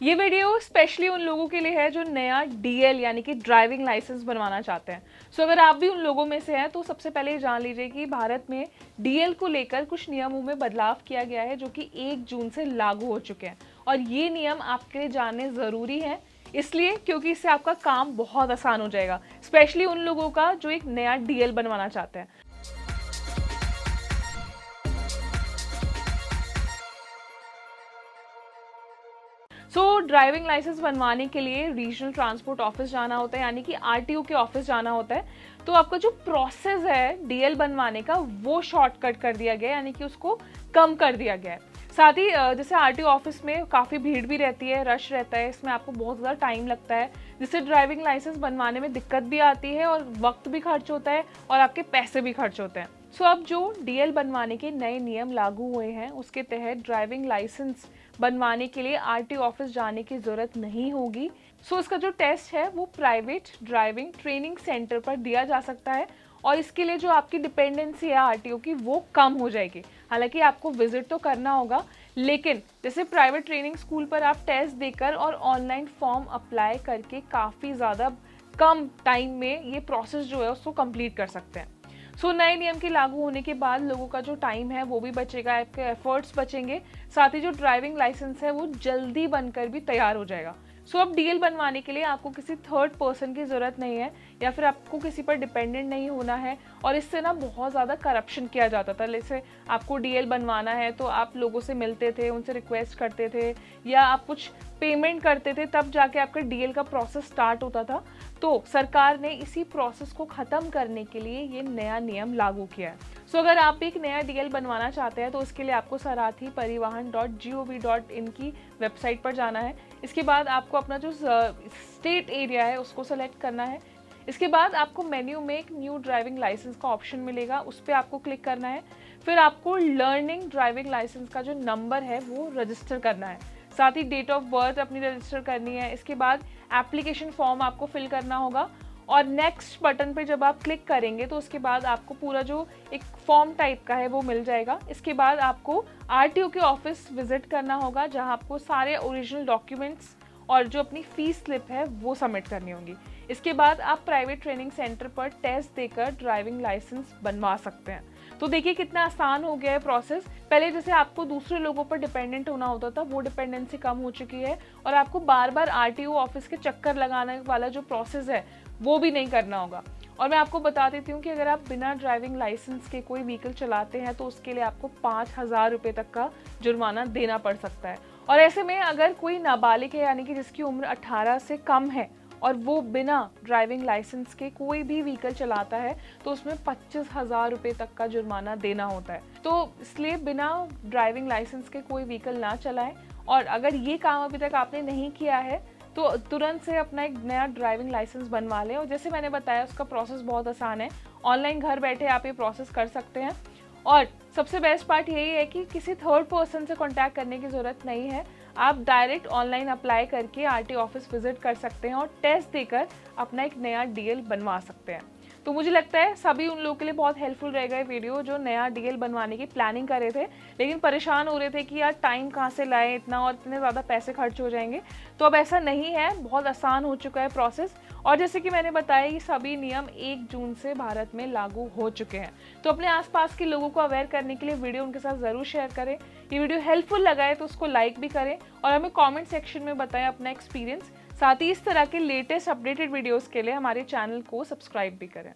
ये video specially उन लोगों के लिए है जो नया डीएल यानी कि ड्राइविंग लाइसेंस बनवाना चाहते हैं। सो अगर आप भी उन लोगों में से हैं तो सबसे पहले ये जान लीजिए कि भारत में डीएल को लेकर कुछ नियमों में बदलाव किया गया है जो कि 1 जून से लागू हो चुके हैं और ये नियम आपके लिए जानने ज़रूरी है, इसलिए क्योंकि इससे आपका काम बहुत आसान हो जाएगा, स्पेशली उन लोगों का जो एक नया डीएल बनवाना चाहते हैं। ड्राइविंग लाइसेंस बनवाने के लिए रीजनल ट्रांसपोर्ट ऑफिस जाना होता है, यानी कि आरटीओ के ऑफिस जाना होता है। तो आपका जो प्रोसेस है डीएल बनवाने का वो शॉर्टकट कर दिया गया है, यानी कि उसको कम कर दिया गया है। साथ ही जैसे आरटीओ ऑफिस में काफ़ी भीड़ भी रहती है, रश रहता है, इसमें आपको बहुत ज़्यादा टाइम लगता है, जिससे ड्राइविंग लाइसेंस बनवाने में दिक्कत भी आती है और वक्त भी खर्च होता है और आपके पैसे भी खर्च होते हैं। अब जो डीएल बनवाने के नए नियम लागू हुए हैं उसके तहत ड्राइविंग लाइसेंस बनवाने के लिए आरटीओ ऑफिस जाने की ज़रूरत नहीं होगी। इसका जो टेस्ट है वो प्राइवेट ड्राइविंग ट्रेनिंग सेंटर पर दिया जा सकता है और इसके लिए जो आपकी डिपेंडेंसी है आरटीओ की वो कम हो जाएगी। हालांकि आपको विजिट तो करना होगा, लेकिन जैसे प्राइवेट ट्रेनिंग स्कूल पर आप टेस्ट देकर और ऑनलाइन फॉर्म अप्लाई करके काफ़ी ज़्यादा कम टाइम में ये प्रोसेस जो है उसको कंप्लीट कर सकते हैं। नए नियम के लागू होने के बाद लोगों का जो टाइम है वो भी बचेगा, आपके एफर्ट्स बचेंगे, साथ ही जो ड्राइविंग लाइसेंस है वो जल्दी बनकर भी तैयार हो जाएगा। अब डीएल बनवाने के लिए आपको किसी थर्ड पर्सन की ज़रूरत नहीं है या फिर आपको किसी पर डिपेंडेंट नहीं होना है। और इससे ना बहुत ज़्यादा करप्शन किया जाता था। जैसे आपको डीएल बनवाना है तो आप लोगों से मिलते थे, उनसे रिक्वेस्ट करते थे या आप कुछ पेमेंट करते थे, तब जाके आपका डीएल का प्रोसेस स्टार्ट होता था। तो सरकार ने इसी प्रोसेस को ख़त्म करने के लिए ये नया नियम लागू किया है। अगर आप एक नया डीएल बनवाना चाहते हैं तो इसके लिए आपको सारथी परिवहन.gov.in की वेबसाइट पर जाना है। इसके बाद आपको अपना जो स्टेट एरिया है उसको सेलेक्ट करना है। इसके बाद आपको मेन्यू में एक न्यू ड्राइविंग लाइसेंस का ऑप्शन मिलेगा, उस पर आपको क्लिक करना है। फिर आपको लर्निंग ड्राइविंग लाइसेंस का जो नंबर है वो रजिस्टर करना है, साथ ही डेट ऑफ बर्थ अपनी रजिस्टर करनी है। इसके बाद एप्लीकेशन फॉर्म आपको फिल करना होगा और नेक्स्ट बटन पे जब आप क्लिक करेंगे तो उसके बाद आपको पूरा जो एक फॉर्म टाइप का है वो मिल जाएगा। इसके बाद आपको आरटीओ के ऑफिस विजिट करना होगा, जहां आपको सारे ओरिजिनल डॉक्यूमेंट्स और जो अपनी फीस स्लिप है वो सबमिट करनी होगी। इसके बाद आप प्राइवेट ट्रेनिंग सेंटर पर टेस्ट देकर ड्राइविंग लाइसेंस बनवा सकते हैं। तो देखिए कितना आसान हो गया है प्रोसेस। पहले जैसे आपको दूसरे लोगों पर डिपेंडेंट होना होता था, वो डिपेंडेंसी कम हो चुकी है और आपको बार बार आरटीओ ऑफिस के चक्कर लगाने वाला जो प्रोसेस है वो भी नहीं करना होगा। और मैं आपको बता देती हूँ कि अगर आप बिना ड्राइविंग लाइसेंस के कोई व्हीकल चलाते हैं तो उसके लिए आपको 5,000 रुपये तक का जुर्माना देना पड़ सकता है। और ऐसे में अगर कोई नाबालिग है, यानी कि जिसकी उम्र 18 से कम है और वो बिना ड्राइविंग लाइसेंस के कोई भी व्हीकल चलाता है तो उसमें 25,000 रुपये तक का जुर्माना देना होता है। तो इसलिए बिना ड्राइविंग लाइसेंस के कोई व्हीकल ना चलाएं। और अगर ये काम अभी तक आपने नहीं किया है तो तुरंत से अपना एक नया ड्राइविंग लाइसेंस बनवा लें। और जैसे मैंने बताया उसका प्रोसेस बहुत आसान है, ऑनलाइन घर बैठे आप ये प्रोसेस कर सकते हैं। और सबसे बेस्ट पार्ट यही है कि किसी थर्ड पर्सन से कांटेक्ट करने की ज़रूरत नहीं है, आप डायरेक्ट ऑनलाइन अप्लाई करके आरटीओ ऑफिस विजिट कर सकते हैं और टेस्ट देकर अपना एक नया डीएल बनवा सकते हैं। तो मुझे लगता है सभी उन लोगों के लिए बहुत हेल्पफुल रहेगा ये वीडियो जो नया डीएल बनवाने की प्लानिंग कर रहे थे लेकिन परेशान हो रहे थे कि यार टाइम कहाँ से लाएं इतना और इतने ज़्यादा पैसे खर्च हो जाएंगे। तो अब ऐसा नहीं है, बहुत आसान हो चुका है प्रोसेस। और जैसे कि मैंने बताया ये सभी नियम 1 जून से भारत में लागू हो चुके हैं। तो अपने आसपास के लोगों को अवेयर करने के लिए वीडियो उनके साथ ज़रूर शेयर करें। ये वीडियो हेल्पफुल लगा है तो उसको लाइक भी करें और हमें कमेंट सेक्शन में बताएं अपना एक्सपीरियंस। साथ ही इस तरह के लेटेस्ट अपडेटेड वीडियोस के लिए हमारे चैनल को सब्सक्राइब भी करें।